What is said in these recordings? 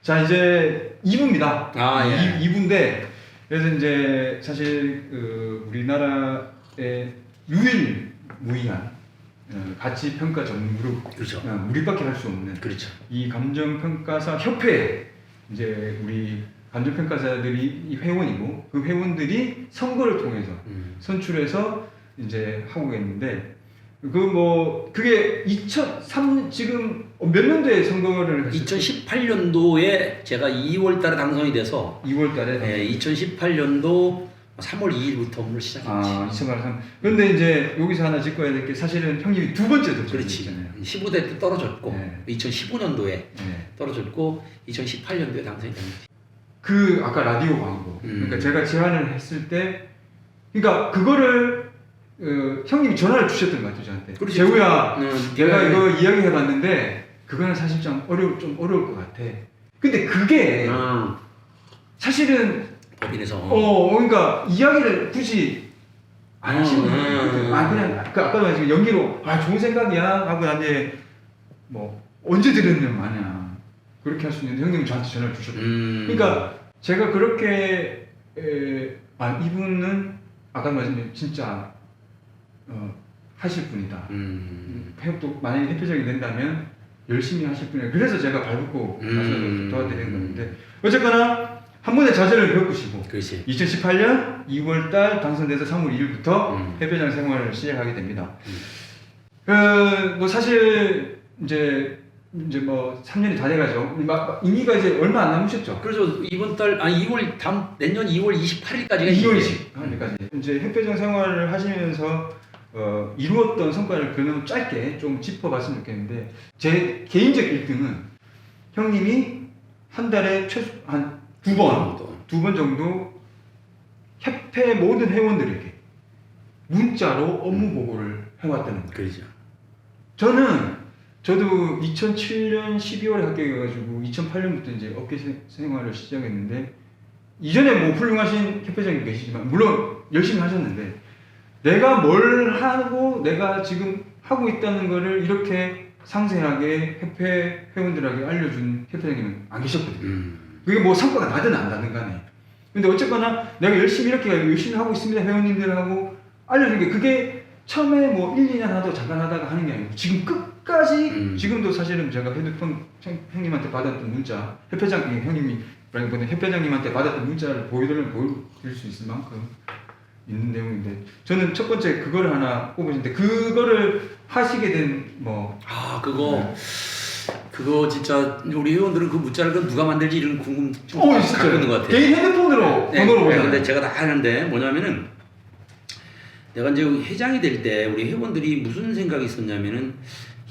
자, 이제 2부입니다. 아, 예. 2부인데, 그래서 이제 사실 그 우리나라의 유일무이한 가치 평가 전문 그룹, 그렇죠. 우리밖에 할 수 없는 그렇죠. 이 감정평가사 협회에 이제 우리 감정평가사들이 이 회원이고 그 회원들이 선거를 통해서 선출해서 이제 하고 있는데 그게 2003 지금 몇 년도에 선거를 하셨죠? 2018년도에 제가 2월 달에 당선이 돼서 2월 달에 2018년도 3월 2일부터 업무를 시작했지. 2008년. 그런데 이제 여기서 하나 짚어야 될 게 사실은 형님이 두 번째 그렇지. 도전이잖아요. 15대 때 떨어졌고 네. 2015년도에 네. 떨어졌고 2018년도에 당선이 됐지. 그 아까 라디오 광고. 그러니까 제가 제안을 했을 때 그러니까 그거를 형님이 전화를 주셨던 것 같아요, 저한테. 그렇지. 재우야, 내가 네. 이거 이야기해봤는데 그거는 사실 좀 어려울 것 같아. 근데 그게 사실은 법인에서 그러니까 이야기를 굳이 안 하시는 거예요. 그냥 아까도 말했지만 연기로 좋은 생각이야 하고 나한테 뭐 언제 들었냐면 마냥 그렇게 할 수 있는데 형님이 저한테 전화를 주셨거든요. 그러니까 제가 그렇게 이분은 아까 말씀드린 진짜 하실 분이다. 또 만약에 대표적이 된다면 열심히 하실 분이다. 그래서 제가 발붙고 가서 도와드리는 건데 어쨌거나 한 번의 자질을 겪으시고 그렇지. 2018년 2월달 당선돼서 3월 2일부터 협회장 생활을 시작하게 됩니다. 뭐 사실 이제 뭐 3년이 다 돼가죠. 임기가 이제 얼마 안 남으셨죠? 그래서 이번 달 내년 2월 28일까지가 2월 28일까지 이제 협회장 생활을 하시면서 이루었던 성과를 그냥 짧게 좀 짚어봤으면 좋겠는데 제 개인적 1등은 형님이 한 달에 최소 한 두 번 정도 협회 모든 회원들에게 문자로 업무 보고를 해왔다는 거예요. 그렇죠. 저도 2007년 12월에 합격해가지고 2008년부터 이제 업계 생활을 시작했는데 이전에 뭐 훌륭하신 협회장님 계시지만 물론 열심히 하셨는데 내가 뭘 하고 내가 지금 하고 있다는 거를 이렇게 상세하게 협회 회원들에게 알려준 협회장님은 안 계셨거든요. 그게 뭐 성과가 나든 안 나든 간에. 근데 어쨌거나 내가 열심히 하고 있습니다 회원님들하고 알려준 게 그게 처음에 뭐 1, 2년 하다가 잠깐 하다가 하는 게 아니고 지금 끝까지 지금도 사실은 제가 핸드폰 형님한테 받았던 문자 형님이 협회장님한테 받았던 문자를 보여드릴 수 있을 만큼 있는 내용인데 저는 첫 번째 그거를 하나 꼽으신데 그거를 하시게 된 그거 진짜 우리 회원들은 그 문자를 누가 만들지 이런 궁금증 갖고 있는 것 같아요. 개인 핸드폰으로 번호로 오잖아요. 근데 제가 다 하는데 뭐냐면은 내가 이제 회장이 될 때 우리 회원들이 무슨 생각이 있었냐면은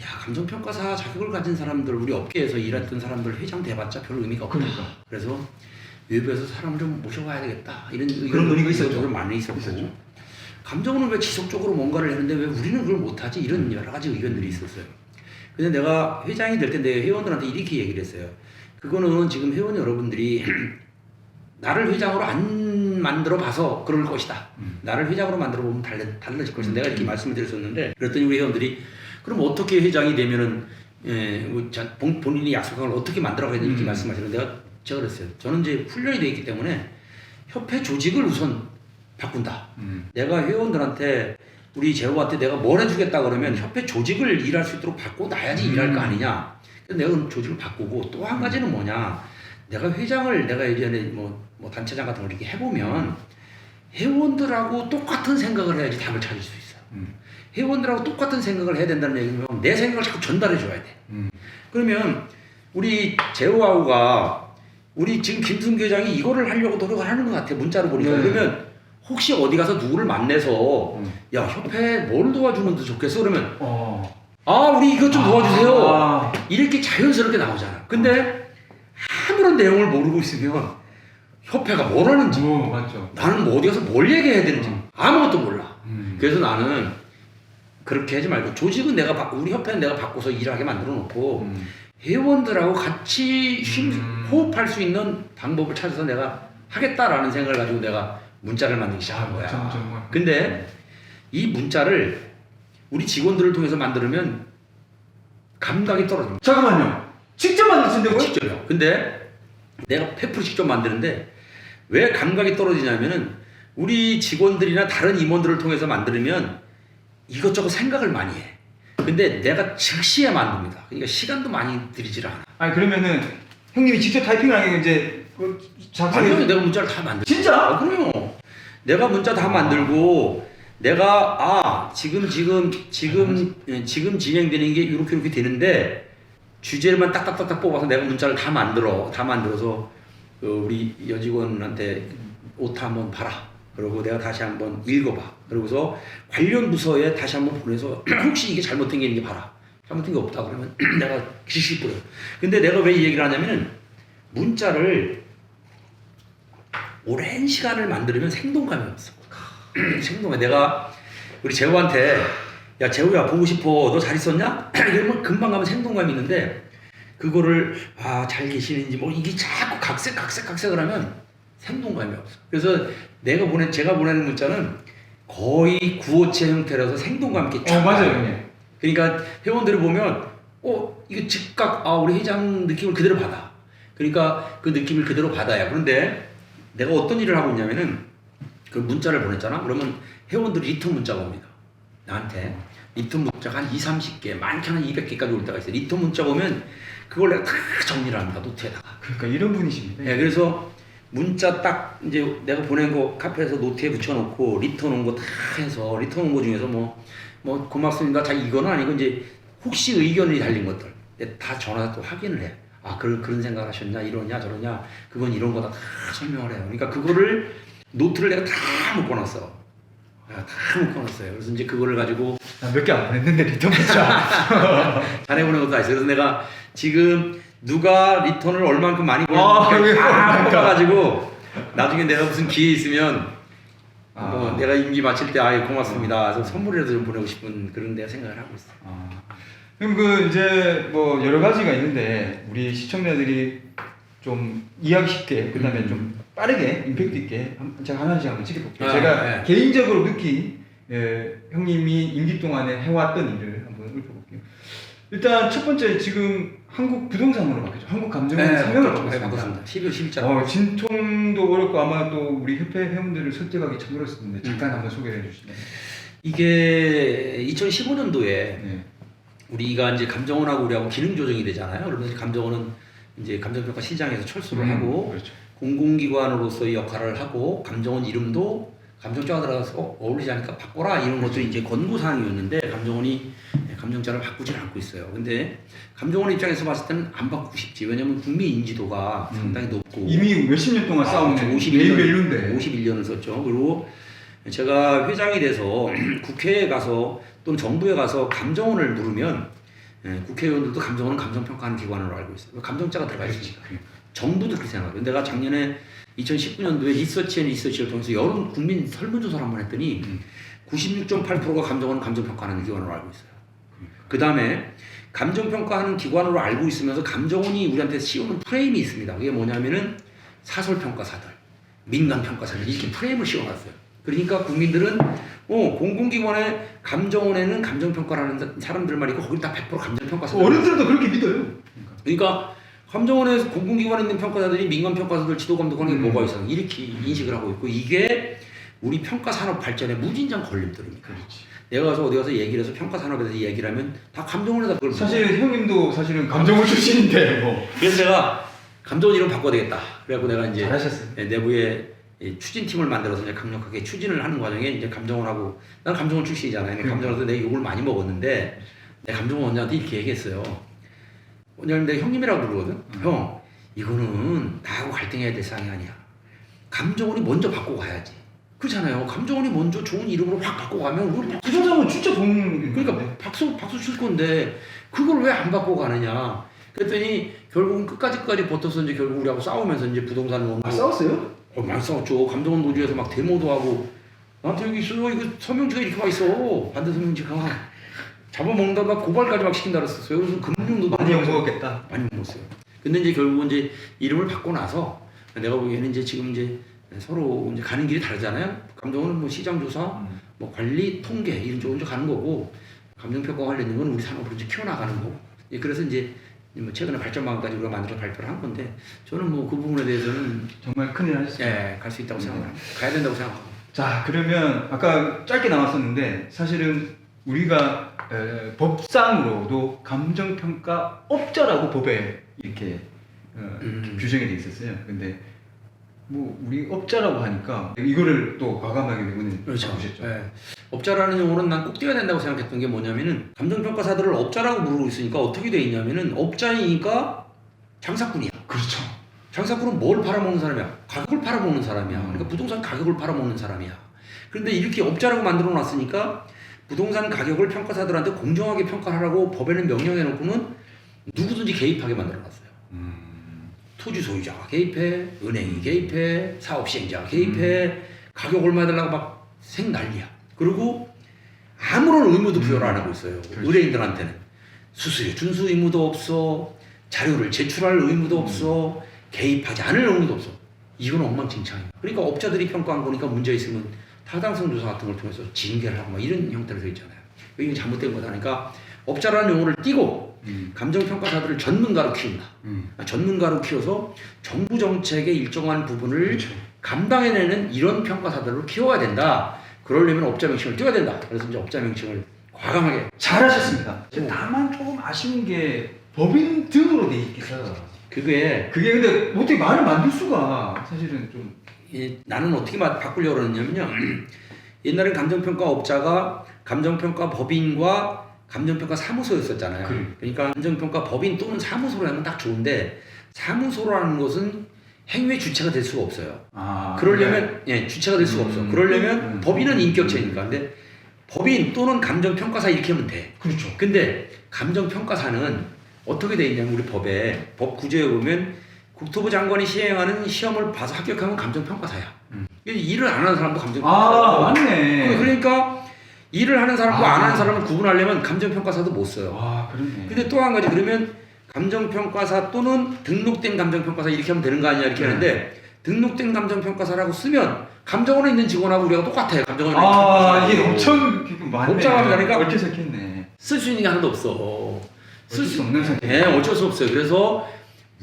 감정평가사 자격을 가진 사람들 우리 업계에서 일했던 사람들 회장 돼봤자 별 의미가 없다. 그러니까. 그래서 외부에서 사람을 좀 모셔가야 되겠다 이런 그런 논의가 있었죠. 많이 있었고 감정은 왜 지속적으로 뭔가를 했는데 왜 우리는 그걸 못하지 이런 여러 가지 의견들이 있었어요. 근데 내가 회장이 될 때 내 회원들한테 이렇게 얘기를 했어요. 그거는 지금 회원 여러분들이 나를 회장으로 안 만들어 봐서 그럴 것이다. 나를 회장으로 만들어 보면 달라질 것이다. 내가 이렇게 말씀을 드렸었는데 그랬더니 우리 회원들이 그럼 어떻게 회장이 되면은 본인이 약속한 걸 어떻게 만들어가야 되는지 이렇게 말씀하시는데 제가 그랬어요. 저는 이제 훈련이 되어 있기 때문에 협회 조직을 우선 바꾼다. 내가 회원들한테 우리 재호한테 내가 뭘 해주겠다 그러면 협회 조직을 일할 수 있도록 바꿔놔야지 일할 거 아니냐. 그래서 내가 조직을 바꾸고 또 한 가지는 뭐냐. 내가 예전에 뭐 단체장 같은 걸 이렇게 해보면 회원들하고 똑같은 생각을 해야지 답을 찾을 수 있어요. 회원들하고 똑같은 생각을 해야 된다는 얘기는 내 생각을 자꾸 전달해 줘야 돼. 그러면 우리 재호하고가 우리 지금 김승규 회장이 이거를 하려고 노력을 하는 것 같아. 문자로 보니까. 그러면 혹시 어디 가서 누구를 만나서 야 협회 뭘 도와주면 좋겠어? 그러면 우리 이것 좀 도와주세요. 이렇게 자연스럽게 나오잖아. 근데 아무런 내용을 모르고 있으면 협회가 뭘 하는지 맞죠. 나는 뭐 어디 가서 뭘 얘기해야 되는지 아무것도 몰라. 그래서 나는 그렇게 하지 말고 조직은 우리 협회는 내가 바꿔서 일하게 만들어 놓고 회원들하고 같이 호흡할 수 있는 방법을 찾아서 내가 하겠다라는 생각을 가지고 내가 문자를 만들기 시작한 거야. 정말. 근데 이 문자를 우리 직원들을 통해서 만들면 감각이 떨어집니다. 잠깐만요. 직접 만드신다고요? 직접요. 근데 내가 100% 직접 만드는데 왜 감각이 떨어지냐면은 우리 직원들이나 다른 임원들을 통해서 만들면 이것저것 생각을 많이 해. 근데 내가 즉시에 만듭니다. 그러니까 시간도 많이 들이질 않아. 아니 그러면은 형님이 직접 타이핑을 하는 게 이제 그 아니요, 작성해 내가 문자를 다 만들. 진짜? 그럼요. 내가 문자 다 만들고 내가 지금 진행되는 게 이렇게 되는데 주제만 딱딱딱딱 뽑아서 내가 문자를 다 만들어서 우리 여직원한테 오타 한번 봐라. 그리고 내가 다시 한번 읽어봐. 그러고서 관련 부서에 다시 한번 보내서 혹시 이게 잘못된 게 있는지 봐라. 잘못된 게 없다 그러면 내가 지시 뿌려. 근데 내가 왜 이 얘기를 하냐면은 문자를 오랜 시간을 만들면 생동감이 없어. 생동감. 내가 우리 재호한테 야 재호야 보고 싶어. 너 잘 있었냐? 이러면 금방 가면 생동감이 있는데 그거를 잘 계시는지 뭐 이게 자꾸 각색을 하면 생동감이 없어. 그래서 제가 보내는 문자는 거의 구호체 형태라서 생동감 있게 쫙 맞아요 형님. 그러니까 회원들이 보면 이거 즉각 우리 회장 느낌을 그대로 받아. 그러니까 그 느낌을 그대로 받아야. 그런데 내가 어떤 일을 하고 있냐면은 그 문자를 보냈잖아. 그러면 회원들이 리턴 문자가 옵니다. 나한테 리턴 문자가 한 20-30개, 많게는 200개까지 올 때가 있어요. 리턴 문자가 오면 그걸 내가 다 정리를 합니다. 노트에다가. 그러니까 이런 분이십니다. 네, 그래서 문자 딱 이제 내가 보낸 거 카페에서 노트에 붙여놓고 리턴 온 거 다 해서 리턴 온 거 중에서 뭐 고맙습니다. 자 이거는 아니고 이제 혹시 의견이 달린 것들 다 전화해서 또 확인을 해. 그런 생각 하셨냐, 이러냐, 저러냐, 그건 이런 거다 다 설명을 해요. 그러니까 그거를 노트를 내가 다 묶어놨어. 다 묶어놨어요. 그래서 이제 그거를 가지고 몇 개 안 보냈는데 리턴 문자. 자네 보낸 것도 다 있어요. 그래서 내가 지금 누가 리턴을 얼만큼 많이 보냈는지 다 뽑아가지고 나중에 내가 무슨 기회 있으면 내가 임기 마칠 때 고맙습니다. 그래서 선물이라도 좀 보내고 싶은 그런 데가 생각을 하고 있어요. 그럼 그 이제 뭐 여러 가지가 있는데 우리 시청자들이 좀 이해하기 쉽게 그다음에 좀 빠르게 임팩트 있게 제가 하나씩 한번 찍어볼게요. 제가 개인적으로 느낀 형님이 임기 동안에 해왔던 일을 한번 읊어볼게요. 일단 첫 번째 지금 한국 부동산으로 바뀌었죠. 한국 감정원 사명을 바꿨습니다. 12월 10일자. 진통도 어렵고 아마 또 우리 협회 회원들을 설득하기 참 어렸을 텐데 잠깐 한번 소개해 주시면. 이게 2015년도에 우리가 이제 감정원하고 우리하고 기능 조정이 되잖아요. 그러면서 감정원은 이제 감정평가 시장에서 철수를 하고 그렇죠. 공공기관으로서의 역할을 하고 감정원 이름도 감정자가 들어가서 어울리지 않으니까 바꿔라 이런 것들이 이제 권고사항이었는데 감정원이 감정자를 바꾸질 않고 있어요. 근데 감정원 입장에서 봤을 때는 안 바꾸고 싶지. 왜냐면 국민 인지도가 상당히 높고 이미 몇십 년 동안 싸운 매일매일인데 51년을 썼죠. 그리고 제가 회장이 돼서 국회에 가서 또는 정부에 가서 감정원을 물으면 국회의원들도 감정원은 감정평가하는 기관으로 알고 있어요. 감정자가 들어가 있으니까. 정부도 그렇게 생각해요. 내가 작년에 2019년도에 리서치를 통해서 여론 국민 설문조사를 한번 했더니 96.8%가 감정원은 감정평가하는 기관으로 알고 있어요. 그 다음에 감정평가하는 기관으로 알고 있으면서 감정원이 우리한테 씌우는 프레임이 있습니다. 그게 뭐냐면은 사설평가사들, 민간평가사들 이렇게 프레임을 씌워놨어요. 그러니까 국민들은 공공기관의 감정원에는 감정평가를 하는 사람들만 있고 거기 다 100% 감정평가사들 어른들도 그렇게 믿어요. 그러니까 감정원에서 공공기관에 있는 평가사들이 민간평가사들 지도감독하는 게 뭐가 있어 이렇게 인식을 하고 있고 이게 우리 평가산업 발전에 무진장 걸림돌입니다. 내가 가서 어디 가서 얘기를 해서 평가산업에 대해서 얘기를 하면 다 감정원에다 그걸 사실 형님도 사실은 감정원 출신인데 뭐. 그래서 내가 감정원 이름 바꿔야 되겠다. 그래갖고 내가 이제 잘하셨어요. 내부에 추진팀을 만들어서 이제 강력하게 추진을 하는 과정에 이제 감정원하고 난 감정원 출신이잖아요. 감정원에서 내가 욕을 많이 먹었는데 내가 감정원 원장한테 이렇게 얘기했어요. 원장님 내가 형님이라고 부르거든. 형 이거는 나하고 갈등해야 될 사항이 아니야. 감정원이 먼저 바꾸고 가야지. 그렇잖아요. 감정원이 먼저 좋은 이름으로 확 바꾸고 가면 우리 그 정도면 진짜 좋은 그러니까 박수 칠 건데 그걸 왜 안 바꾸고 가느냐. 그랬더니 결국은 끝까지 버텨서 이제 결국 우리하고 싸우면서 이제 부동산 원고 싸웠어요? 많이 싸웠죠. 감정원 노조에서 막 데모도 하고 나한테 여기 있어요. 이거 서명지가 이렇게 와 있어. 반대 서명지가 잡아먹는다 막 고발까지 막 시킨다 그랬었어요. 그래서 금융도 많이 욕먹었겠다. 많이 먹었어요. 근데 이제 결국은 이제 이름을 바꾸고 나서 내가 보기에는 이제 지금 이제 서로 이제 가는 길이 다르잖아요. 감정원은 뭐 시장 조사, 뭐 관리, 통계 이런 쪽으로 이제 가는 거고 감정평가 관련된 건 우리 산업으로 이제 키워나가는 거고. 그래서 이제 뭐 최근에 발전망까지 우리가 만들어서 발표를 한 건데 저는 뭐 그 부분에 대해서는 정말 큰일 하셨습니다. 예, 갈 수 있다고 생각합니다. 가야 된다고 생각하고. 자, 그러면 아까 짧게 나왔었는데 사실은 우리가 법상으로도 감정평가업자라고 법에 이렇게 규정이 돼 있었어요. 근데 뭐 우리 업자라고 하니까 이거를 또 과감하게 이번에 그렇죠. 바꾸셨죠. 예. 업자라는 용어는 난 꼭 띄어야 된다고 생각했던 게 뭐냐면은 감정평가사들을 업자라고 부르고 있으니까 어떻게 돼 있냐면은 업자이니까 장사꾼이야. 그렇죠. 장사꾼은 뭘 팔아먹는 사람이야? 가격을 팔아먹는 사람이야. 그러니까 부동산 가격을 팔아먹는 사람이야. 그런데 이렇게 업자라고 만들어 놨으니까 부동산 가격을 평가사들한테 공정하게 평가하라고 법에는 명령해 놓고는 누구든지 개입하게 만들어 놨어요. 토지 소유자가 개입해, 은행이 개입해, 사업 시행자가 개입해, 가격 얼마 달라고 막 생난리야. 그리고 아무런 의무도 부여를 안 하고 있어요. 그렇죠. 의뢰인들한테는 수수료 준수 의무도 없어, 자료를 제출할 의무도 없어, 개입하지 않을 의무도 없어. 이건 엉망진창이야. 그러니까 업자들이 평가한 거니까 문제 있으면 타당성 조사 같은 걸 통해서 징계를 하고 막 이런 형태로 되어 있잖아요. 이게 잘못된 거다. 그러니까 업자라는 용어를 띄고 감정평가사들을 전문가로 키운다. 전문가로 키워서 정부 정책의 일정한 부분을 그렇죠. 감당해내는 이런 평가사들로 키워야 된다. 그러려면 업자 명칭을 띄워야 된다. 그래서 이제 업자 명칭을 과감하게. 잘하셨습니다. 다만 조금 아쉬운 게 법인 등으로 돼 있어서 그게 근데 어떻게 말을 만들 수가 사실은 좀 나는 어떻게 바꾸려고 그러냐면요. 옛날엔 감정평가 업자가 감정평가 법인과 감정평가 사무소였었잖아요. 그러니까 감정평가 법인 또는 사무소로 하면 딱 좋은데 사무소라는 것은 행위의 주체가 될 수가 없어요. 그러려면 예, 주체가 될 수가 없어. 그러려면 법인은 인격체니까. 근데 법인 또는 감정평가사 이렇게 하면 돼. 그렇죠. 근데 감정평가사는 어떻게 돼 있냐면 우리 법 구조에 보면 국토부 장관이 시행하는 시험을 봐서 합격하면 감정평가사야. 일을 안 하는 사람도 감정평가사야. 맞네. 그러니까 일을 하는 사람과 안 하는 사람을 구분하려면 감정평가사도 못 써요. 그러네. 근데 또 한 가지 그러면 감정평가사 또는 등록된 감정평가사 이렇게 하면 되는 거 아니야 이렇게 하는데 등록된 감정평가사라고 쓰면 감정원에 있는 직원하고 우리가 똑같아요. 감정원에 있는 감정평가사. 이게 엄청 많네. 복잡하니까 얽혀서겠네. 쓸 수 있는 게 하나도 없어. 쓸 수 없는 상태. 네, 어쩔 수 없어요. 그래서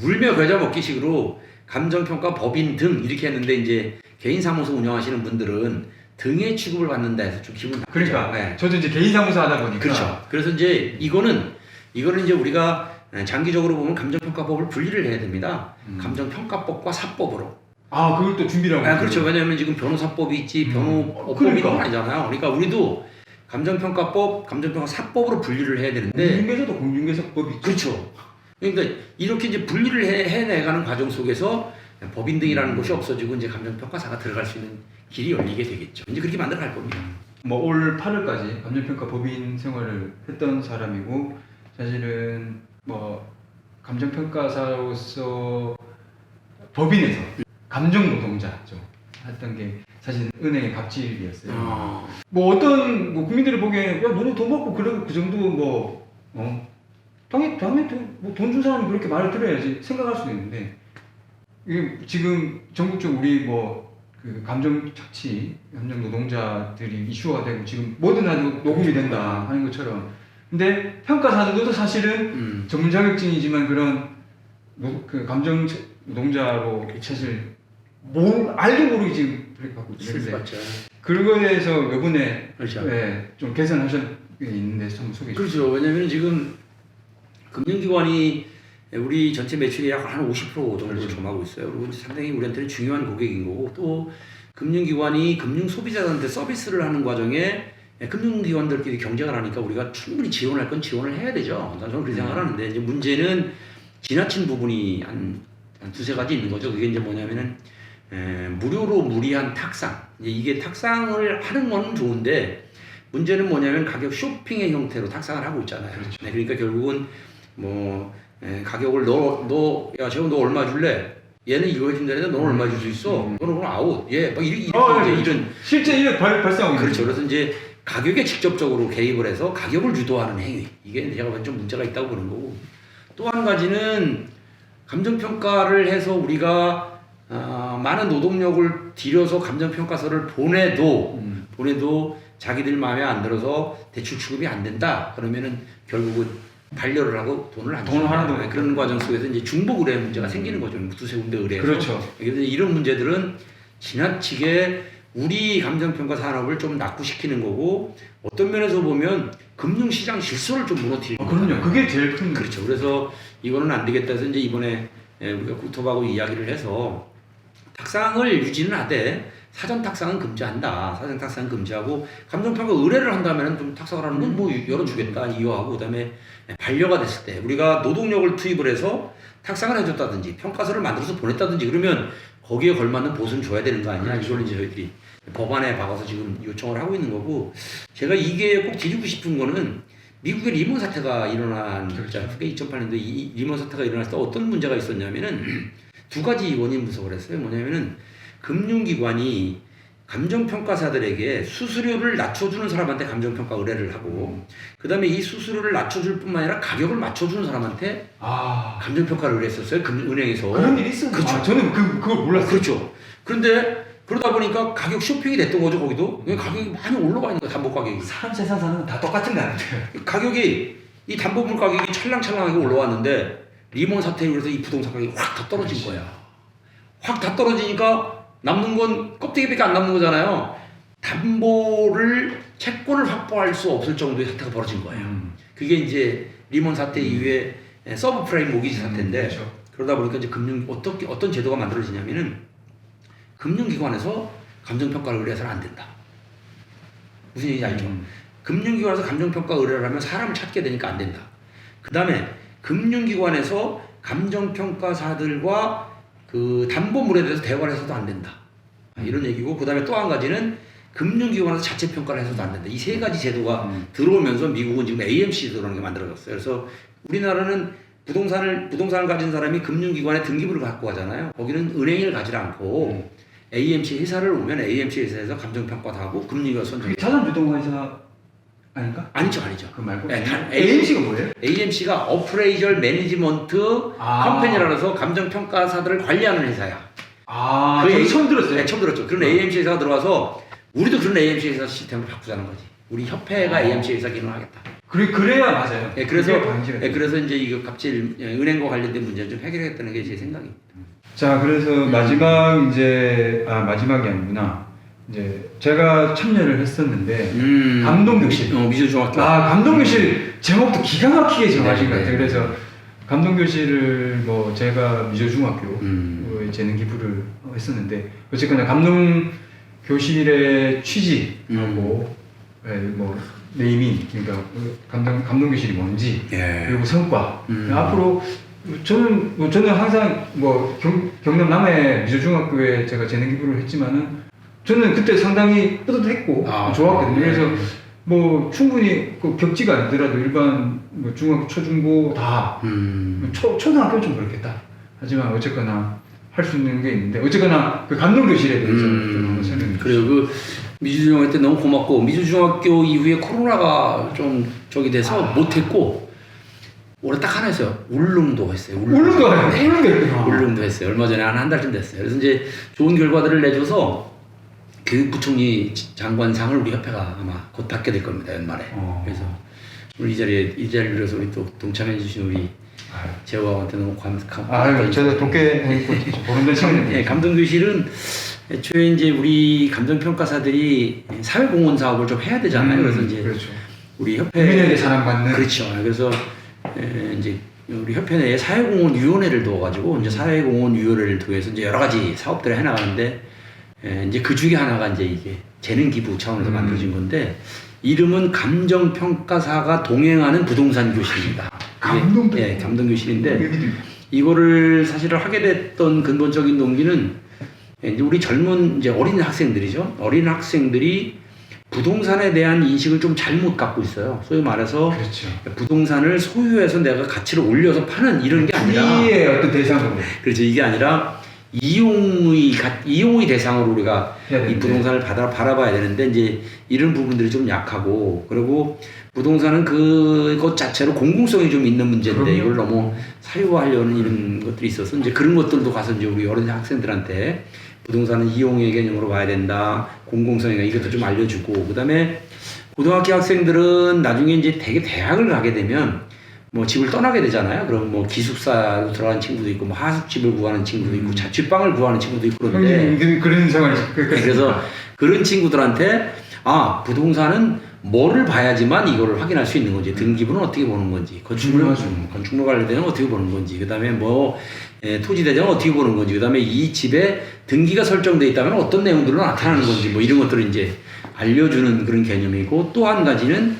울며 겨자 먹기식으로 감정평가 법인 등 이렇게 했는데 이제 개인 사무소 운영하시는 분들은 등의 취급을 받는다 해서 좀 기분 나쁘죠. 그러니까 네. 저도 이제 개인 사무소 하다 보니까 그렇죠. 그래서 이제 이거는 이제 우리가 장기적으로 보면 감정평가법을 분리를 해야 됩니다. 감정평가법과 사법으로. 그걸 또 준비를 하고. 그렇죠. 왜냐하면 지금 변호사법이 있지 변호법이 그러니까. 아니잖아요. 그러니까 우리도 감정평가법, 감정평가사법으로 분리를 해야 되는데. 공중개사도 공중개사법이 있죠. 그렇죠. 그러니까 이렇게 이제 분리를 해내가는 과정 속에서 법인 등이라는 것이 없어지고 이제 감정평가사가 들어갈 수 있는 길이 열리게 되겠죠. 이제 그렇게 만들어갈 겁니다. 올 8월까지 감정평가 법인 생활을 했던 사람이고 사실은 감정평가사로서 법인에서 감정노동자죠 했던 게 사실 은행의 갑질이었어요. 어떤 국민들이 보기에 야 너네 돈 받고 그 정도 당연히 돈 준 사람이 그렇게 말을 들어야지 생각할 수도 있는데 이게 지금 전국적으로 우리 그 감정 착취, 감정 노동자들이 이슈가 되고 지금 뭐든 다 녹음이 된다 하는 것처럼 근데 평가사들도 사실은 전문 자격증이지만 그런 그 감정 노동자로 사실 알도 모르게 지금 그렇게 갖고 있는데 그런 거에 대해서 이번에 그렇죠. 좀 개선하셨 있는데 한번 소개해 주세요. 그렇죠. 왜냐하면 지금 금융기관이 우리 전체 매출이 약 한 50% 정도를 점하고 있어요. 그리고 상당히 우리한테는 중요한 고객인 거고 또 금융기관이 금융 소비자들한테 서비스를 하는 과정에 금융기관들끼리 경쟁을 하니까 우리가 충분히 지원할 건 지원을 해야 되죠. 저는 그렇게 생각을 하는데 이제 문제는 지나친 부분이 한 두세 가지 있는 거죠. 그게 이제 뭐냐면은 무료로 무리한 탁상. 이게 탁상을 하는 건 좋은데 문제는 뭐냐면 가격 쇼핑의 형태로 탁상을 하고 있잖아요. 그렇죠. 그러니까 결국은 가격을 야 재호 너 얼마 줄래? 얘는 이거 해준다는데 너는 얼마 줄 수 있어? 너는 그럼 아웃. 막 이런 실제 이게 발생하고 있는 그렇죠. 그래서 이제 가격에 직접적으로 개입을 해서 가격을 유도하는 행위. 이게 제가 보기엔 좀 문제가 있다고 보는 거고 또 한 가지는 감정평가를 해서 우리가 많은 노동력을 들여서 감정평가서를 보내도 자기들 마음에 안 들어서 대출 취급이 안 된다. 그러면은 결국은 반려를 하고 돈을 안 돈을 주는 하나도 거야. 못 그런 과정 속에서 이제 중복 의뢰 문제가 생기는 거죠. 두세 군데 의뢰해서. 그렇죠. 그래서 이런 문제들은 지나치게 우리 감정평가 산업을 좀 낙후시키는 거고 어떤 면에서 보면 금융시장 질서를 좀 무너뜨리는 그럼요. 거잖아요. 그게 제일 큰 그렇죠. 그래서 이거는 안 되겠다 해서 이제 이번에 우리가 국토부하고 이야기를 해서 탁상을 유지는 하되 사전 탁상은 금지한다. 사전 탁상은 금지하고 감정평가 의뢰를 한다면 좀 탁상을 하는 건 뭐 열어주겠다 이유하고 그다음에 반려가 됐을 때 우리가 노동력을 투입을 해서 탁상을 해줬다든지 평가서를 만들어서 보냈다든지 그러면 거기에 걸맞는 보수는 줘야 되는 거 아니냐. 이걸 이제 저희들이 법안에 박아서 지금 요청을 하고 있는 거고 제가 이게 꼭 드리고 싶은 거는 미국의 리먼 사태가 일어난 그렇죠. 2008년도에 이 리먼 사태가 일어났을 때 어떤 문제가 있었냐면은 두 가지 원인 분석을 했어요. 뭐냐면은 금융기관이 감정평가사들에게 수수료를 낮춰주는 사람한테 감정평가 의뢰를 하고 그 다음에 이 수수료를 낮춰줄 뿐만 아니라 가격을 맞춰주는 사람한테 감정평가를 의뢰했었어요. 은행에서. 그런 일이 있었나요? 그렇죠. 저는 그걸 몰랐어요. 그렇죠. 그런데 그러다 보니까 가격 쇼핑이 됐던 거죠. 거기도 가격이 많이 올라가 있는 거예요. 담보 가격이. 사람 세상 사는 건 다 똑같은 거 같아요. 가격이 이 담보물 가격이 찰랑찰랑하게 올라왔는데 리먼 사태로 해서 이 부동산 가격이 확 다 떨어진 거야. 확 다 떨어지니까 남는 건 껍데기밖에 안 남는 거잖아요. 담보를 채권을 확보할 수 없을 정도의 사태가 벌어진 거예요. 그게 이제 리먼 사태 이후에 서브프라임 모기지 사태인데 그렇죠. 그러다 보니까 이제 어떤 제도가 만들어지냐면은 금융기관에서 감정평가를 의뢰해서는 안 된다. 무슨 얘기인지 알죠? 금융기관에서 감정평가 의뢰를 하면 사람을 찾게 되니까 안 된다. 그 다음에 금융기관에서 감정평가사들과 그 담보물에 대해서 대화를 해서도 안 된다. 이런 얘기고 그 다음에 또 한 가지는 금융기관에서 자체평가를 해서도 안 된다. 이 세 가지 제도가 들어오면서 미국은 지금 AMC 제도라는 게 만들어졌어요. 그래서 우리나라는 부동산을 가진 사람이 금융기관에 등기부를 갖고 가잖아요. 거기는 은행을 가지 않고 AMC 회사를 오면 AMC 회사에서 감정평가도 하고 금융기관 선정. 그게 자산주동회사 아닌가? 아니죠. 그 말고? 네, AMC가 뭐예요? AMC가 어프레이절 매니지먼트 컴퍼니라 해서 감정평가사들을 관리하는 회사야. 저는 처음 들었어요. 네, 처음 들었죠. 그런 AMC 회사가 들어와서 우리도 그런 AMC 회사 시스템을 바꾸자는 거지. 우리 협회가 AMC 회사 기능을 하겠다. 그래야 맞아요. 네, 그래서 그게 방지가 돼요. 그래서 이제 이거 갑질 은행과 관련된 문제를 좀 해결하겠다는 게 제 생각입니다. 자, 그래서 마지막이 아니구나. 이제 제가 참여를 했었는데 감동교실. 미술중학교. 감동교실 제목도 기가 막히게 정하신 네, 것 같아요. 네. 그래서 감동교실을 뭐 제가 미조중학교 재능 기부를 했었는데 어쨌거나 감동교실의 취지하고 뭐 네이밍 그러니까 감동교실이 뭔지 그리고 성과 앞으로 저는 항상 뭐 경남 남해 미조중학교에 제가 재능 기부를 했지만은 저는 그때 상당히 뿌듯했고 좋았거든요. 그래서 뭐 충분히 그 격지가 아니더라도 일반 뭐 중학교, 초중고 다 초등학교는 좀 그렇겠다. 하지만 어쨌거나 할 수 있는 게 있는데 어쨌거나 그 감동교실에 대해서 좀 설명해 주세요. 그래요. 그 미주중학교 때 너무 고맙고 미주중학교 이후에 코로나가 좀 저기 돼서 못했고 올해 딱 하나 했어요. 울릉도 했어요. 울릉도 했어요. 얼마 전에 한 달쯤 됐어요. 그래서 이제 좋은 결과들을 내줘서 교육부총리 장관상을 우리 협회가 아마 곧 받게 될 겁니다. 연말에. 그래서 우리 이 자리를 빌어서 우리 또 동참해 주신 우리 재호한테 너무 감사합니다. 저도 돕게 해고 보는데 처음이에요. 감동교실은 애초에 이제 우리 감정평가사들이 사회공헌 사업을 좀 해야 되잖아요. 그래서 이제 그렇죠. 우리 협회 국민에게 사랑받는 그렇죠. 그래서 이제 우리 협회 내에 사회공헌위원회를 두어가지고 이제 사회공헌위원회를 통해서 이제 여러 가지 사업들을 해나가는데 이제 그 중에 하나가 이제 이게 재능기부 차원에서 만들어진 건데 이름은 감정평가사가 동행하는 부동산 교실입니다. 감동교실인데 이거를 사실은 하게 됐던 근본적인 동기는 이제 우리 젊은 이제 어린 학생들이죠. 어린 학생들이 부동산에 대한 인식을 좀 잘못 갖고 있어요. 소위 말해서 그렇죠. 부동산을 소유해서 내가 가치를 올려서 파는 이런 게 아니라 이의 어떤 대상으로 그렇죠. 이게 아니라 이용의 대상으로 우리가 이 부동산을 바라봐야 되는데 이제 이런 부분들이 좀 약하고 그리고 부동산은 그것 자체로 공공성이 좀 있는 문제인데 그럼요. 이걸 너무 사유화하려는 이런 것들이 있어서 이제 그런 것들도 가서 이제 우리 어린 학생들한테 부동산은 이용의 개념으로 봐야 된다. 공공성이나 이것도 좀 알려주고 그다음에 고등학교 학생들은 나중에 이제 대학을 가게 되면 뭐 집을 떠나게 되잖아요. 그럼 뭐 기숙사로 들어가는 친구도 있고 뭐 하숙집을 구하는 친구도 있고 자취방을 구하는 친구도 있고 그런데 형님 그런 생활이 그래서 그런 친구들한테 아 부동산은 뭐를 봐야지만 이거를 확인할 수 있는 건지 등기부는 어떻게 보는 건지 건축물 관리대는 어떻게 보는 건지 그다음에 뭐 토지 대장은 어떻게 보는 건지 그다음에 이 집에 등기가 설정돼 있다면 어떤 내용들로 나타나는 건지 뭐 이런 것들을 이제 알려주는 그런 개념이고 또 한 가지는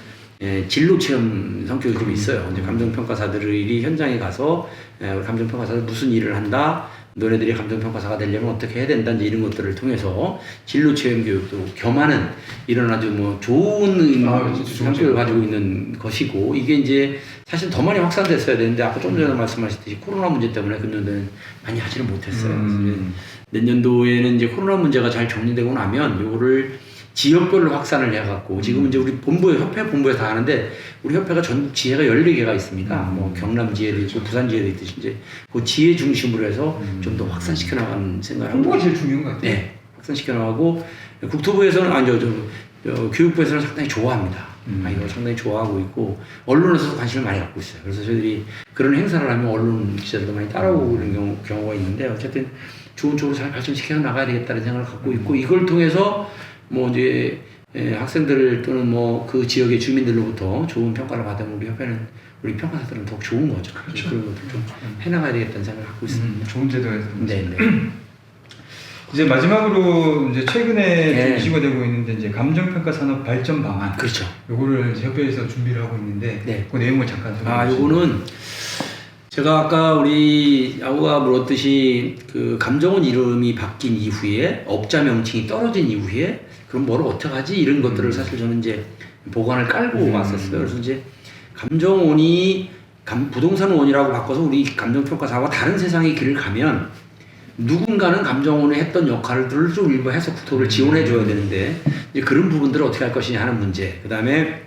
진로 체험 성격이 좀 있어요. 이제 감정평가사들이 현장에 가서 감정평가사들 무슨 일을 한다, 너네들이 감정평가사가 되려면 어떻게 해야 된다, 이제 이런 것들을 통해서 진로 체험 교육도 겸하는 이런 아주 뭐 좋은 성격을 가지고 있는 것이고 이게 이제 사실 더 많이 확산됐어야 되는데 아까 좀 전에 말씀하셨듯이 코로나 문제 때문에 금년도에는 많이 하지를 못했어요. 그래서 내년도에는 이제 코로나 문제가 잘 정리되고 나면 요거를 지역별로 확산을 해갖고 지금 이제 우리 협회 본부에 다 하는데 우리 협회가 전국 지회가 14개가 있습니다. 뭐 경남 지회도 있고 부산 지회도 있듯이 이제 그 지회 중심으로 해서 좀 더 확산시켜 나가는 생각을 하고 홍보가 제일 중요한 것 같아요. 네, 확산시켜 나가고 국토부에서는 교육부에서는 상당히 좋아합니다. 이거 상당히 좋아하고 있고 언론에서도 관심을 많이 갖고 있어요. 그래서 저희들이 그런 행사를 하면 언론 기자들도 많이 따라오고 이런 경우가 있는데 어쨌든 좋은 쪽으로 잘 발전시켜 나가야 되겠다는 생각을 갖고 있고 이걸 통해서 뭐 이제 학생들 또는 뭐 그 지역의 주민들로부터 좋은 평가를 받으면 우리 협회는 우리 평가사들은 더욱 좋은 거죠. 그렇죠. 그런 것들 좀 해나가야 되겠다는 생각을 갖고 있습니다. 좋은 제도에서. 네. 이제 마지막으로 이제 최근에 좀 이슈가 되고 있는데 이제 감정평가 산업 발전 방안. 그렇죠. 요거를 이제 협회에서 준비를 하고 있는데 네. 그 내용을 잠깐 설명해 주시죠. 요거는 제가 아까 우리 아우가 물었듯이 그 감정원 이름이 바뀐 이후에 업자 명칭이 떨어진 이후에 그럼 뭐를 어떻게 하지 이런 것들을 사실 저는 이제 보관을 깔고 왔었어요. 그래서 이제 감정원이 부동산원이라고 바꿔서 우리 감정평가사와 다른 세상의 길을 가면 누군가는 감정원이 했던 역할들을 좀 일부 해서 국토를 지원해 줘야 되는데 이제 그런 부분들을 어떻게 할 것이냐 하는 문제. 그다음에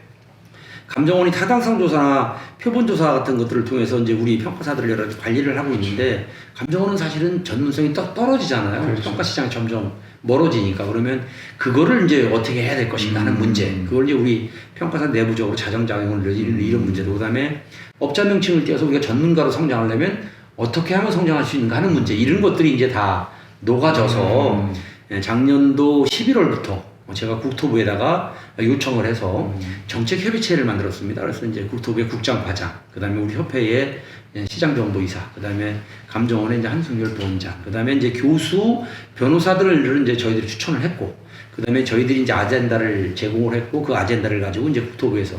감정원이 타당성 조사나 표본 조사 같은 것들을 통해서 이제 우리 평가사들 여러 가지 관리를 하고 있는데 감정원은 사실은 전문성이 떨어지잖아요. 그렇죠. 평가 시장이 점점 멀어지니까 그러면 그거를 이제 어떻게 해야 될 것인가 하는 문제. 그걸 이제 우리 평가사 내부적으로 자정작용을 이런 문제도 그다음에 업자 명칭을 띄어서 우리가 전문가로 성장하려면 어떻게 하면 성장할 수 있는가 하는 문제. 이런 것들이 이제 다 녹아져서 작년도 11월부터 제가 국토부에다가 요청을 해서 정책협의체를 만들었습니다. 그래서 이제 국토부의 국장과장, 그 다음에 우리 협회의 시장정보이사, 그 다음에 감정원의 이제 한승열 부원장, 그 다음에 이제 교수, 변호사들을 이제 저희들이 추천을 했고, 그 다음에 저희들이 이제 아젠다를 제공을 했고, 그 아젠다를 가지고 이제 국토부에서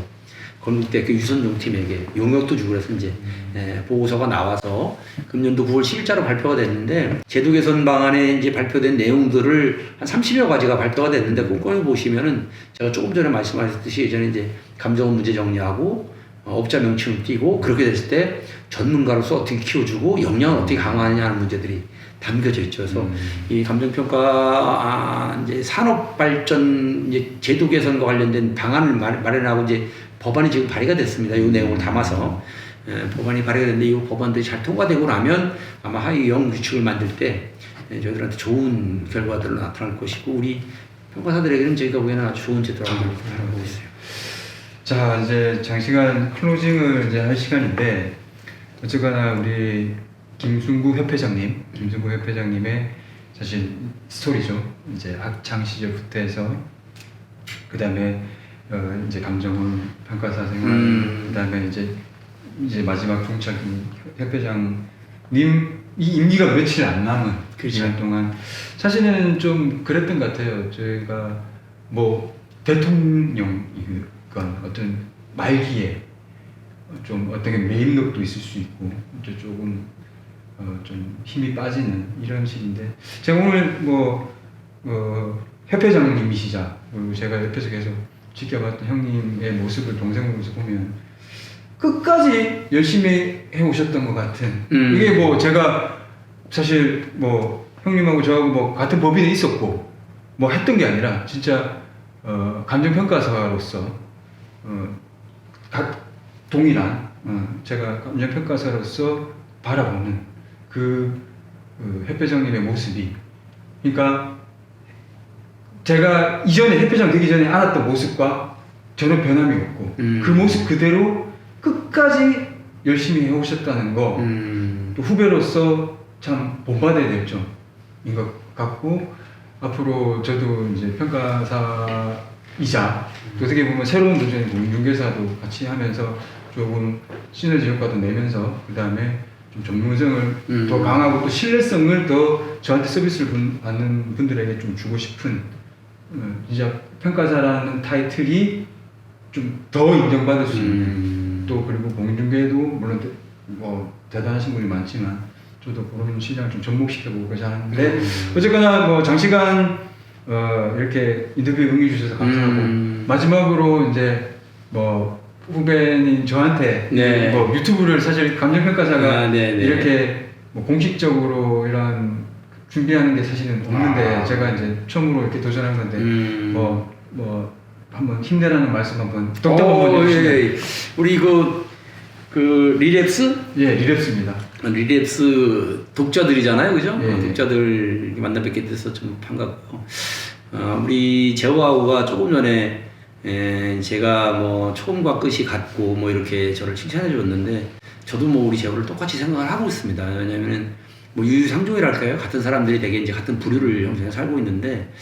건국대학교 유선종 팀에게 용역도 주고 그래서 이제 보고서가 나와서 금년도 9월 10일자로 발표가 됐는데 제도 개선 방안에 이제 발표된 내용들을 한 30여 가지가 발표가 됐는데 꼼꼼히 보시면은 제가 조금 전에 말씀하셨듯이 예전에 이제 감정원 문제 정리하고 업자 명칭을 띄고 그렇게 됐을 때 전문가로서 어떻게 키워주고 역량을 어떻게 강화하느냐 하는 문제들이 담겨져 있죠. 그래서 이 감정평가 이제 산업 발전 이제 제도 개선과 관련된 방안을 마련하고 이제 법안이 지금 발의가 됐습니다. 이 내용을 담아서 법안이 발의가 됐는데 이 법안들이 잘 통과되고 나면 아마 하위형 규칙을 만들 때 저희들한테 좋은 결과들로 나타날 것이고 우리 평가사들에게는 저희가 보기에는 아주 좋은 제도라고 생각하고 있어요. 자 이제 장시간 클로징을 이제 할 시간인데 어쨌거나 우리 김순구 협회장님의 사실 스토리죠. 이제 학창 시절부터 해서 그 다음에 이제 감정원 평가사 생활, 그다음에 이제 마지막 종착인 협회장님 이 임기가 며칠 안 남은 그 기간 동안 사실은 좀 그랬던 것 같아요. 저희가 뭐 대통령이건 어떤 말기에 좀 어떻게 매입력도 있을 수 있고 이제 조금 좀 힘이 빠지는 이런 식인데 제가 오늘 협회장님이시자 그리고 제가 옆에서 계속 지켜봤던 형님의 모습을 동생으로서 보면 끝까지 열심히 해오셨던 것 같은 이게 뭐 제가 사실 뭐 형님하고 저하고 뭐 같은 법인에 있었고 뭐 했던 게 아니라 진짜 감정평가사로서 동일한 제가 감정평가사로서 바라보는 그 협회장님의 모습이 그러니까 제가 이전에 협회장 되기 전에 알았던 모습과 전혀 변함이 없고 그 모습 그대로 끝까지 열심히 해오셨다는 거, 또 후배로서 참 본받아야 될 점인 것 같고, 앞으로 저도 이제 평가사이자 또 어떻게 보면 새로운 도전인 공인중개사도 같이 하면서 조금 시너지 효과도 내면서 그 다음에 좀 전문성을 더 강하고 또 신뢰성을 더 저한테 서비스를 받는 분들에게 좀 주고 싶은 진짜 평가사라는 타이틀이 좀 더 인정받을 수 있는 또 그리고 공인중개도 물론 뭐 대단하신 분이 많지만 저도 그런 시장을 좀 접목시켜보고자 하는데 어쨌거나 뭐 장시간 이렇게 인터뷰에 응해주셔서 감사하고 마지막으로 이제 뭐 후배님 저한테 네. 뭐 유튜브를 사실 감정평가사가 네. 이렇게 뭐 공식적으로 이런 준비하는 게 사실은 없는데 제가 이제 처음으로 이렇게 도전한 건데 뭐 한번 힘내라는 말씀 한번 똑똑 한번 해주시면 예. 우리 그 리랩스? 예, 리랩스입니다. 리랩스 독자들이잖아요, 그죠? 예. 독자들 만나 뵙게 돼서 좀 반갑고요. 우리 재호하고가 조금 전에 제가 뭐 처음과 끝이 같고 뭐 이렇게 저를 칭찬해 줬는데 저도 뭐 우리 재호를 똑같이 생각을 하고 있습니다. 왜냐면은 뭐 유유상종이랄까요? 같은 사람들이 되게 이제 같은 부류를 형성해 살고 있는데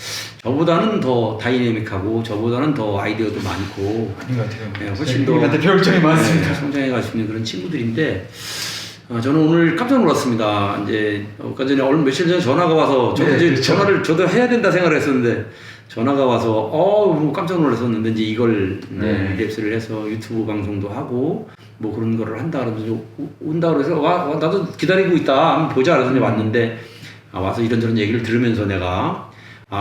저보다는 더 다이내믹하고 저보다는 더 아이디어도 많고 아닌 것 같아요. 네, 훨씬 더 우리한테 배울 점이 많습니다. 성장해 갈 수 있는 그런 친구들인데 저는 오늘 깜짝 놀랐습니다. 이제 아까 전에 얼마 며칠 전에 전화가 와서 저도 네, 이제 그렇죠. 전화를 저도 해야 된다 생각을 했었는데 전화가 와서 뭐 깜짝 놀랐었는데 이제 이걸 랩스를 해서 유튜브 방송도 하고 뭐 그런 거를 한다 그러면서 온다 그래서 와 나도 기다리고 있다 한번 보자 그래서 이제 왔는데 와서 이런저런 얘기를 들으면서 내가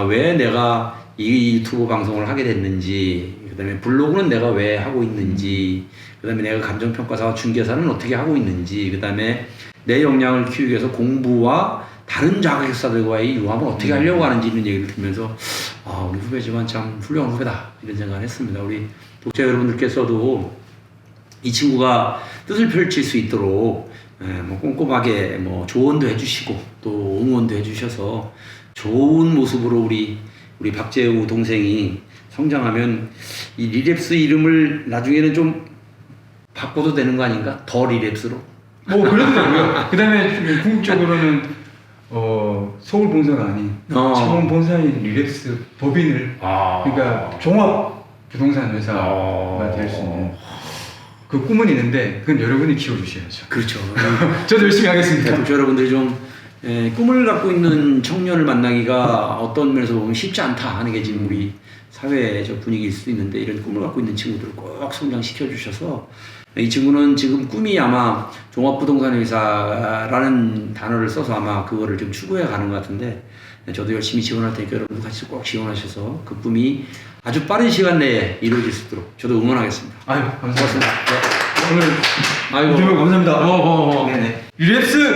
왜 내가 이 유튜브 방송을 하게 됐는지 그다음에 블로그는 내가 왜 하고 있는지 그다음에 내가 감정평가사와 중개사는 어떻게 하고 있는지 그다음에 내 역량을 키우기 위해서 공부와 다른 자격사들과의 융합을 어떻게 하려고 하는지 이런 얘기를 들으면서 우리 후배지만 참 훌륭한 후배다 이런 생각을 했습니다. 우리 독자 여러분들께서도 이 친구가 뜻을 펼칠 수 있도록 뭐 꼼꼼하게 뭐 조언도 해주시고 또 응원도 해주셔서 좋은 모습으로 우리 박재우 동생이 성장하면 이 리랩스 이름을 나중에는 좀 바꿔도 되는 거 아닌가? 더 리랩스로. 뭐 그러더라고요. 그다음에 궁극적으로는 서울 본사가 아닌 창원 본사인 리랩스 법인을 그러니까 종합 부동산 회사가 될 수 있는 그 꿈은 있는데 그건 여러분이 키워주셔야죠. 그렇죠. 저도 열심히 하겠습니다. 독자 여러분들이 좀 꿈을 갖고 있는 청년을 만나기가 어떤 면에서 보면 쉽지 않다 하는 게 지금 우리 사회의 분위기일 수도 있는데 이런 꿈을 갖고 있는 친구들을 꼭 성장시켜 주셔서 이 친구는 지금 꿈이 아마 종합부동산회사라는 단어를 써서 아마 그거를 좀 추구해 가는 것 같은데 저도 열심히 지원할 테니까 여러분도 같이 꼭 지원하셔서 그 꿈이 아주 빠른 시간 내에 이루어질 수 있도록 저도 응원하겠습니다. 아유 감사합니다. 고맙습니다. 오늘 인터뷰 감사합니다. 네네. 리랩스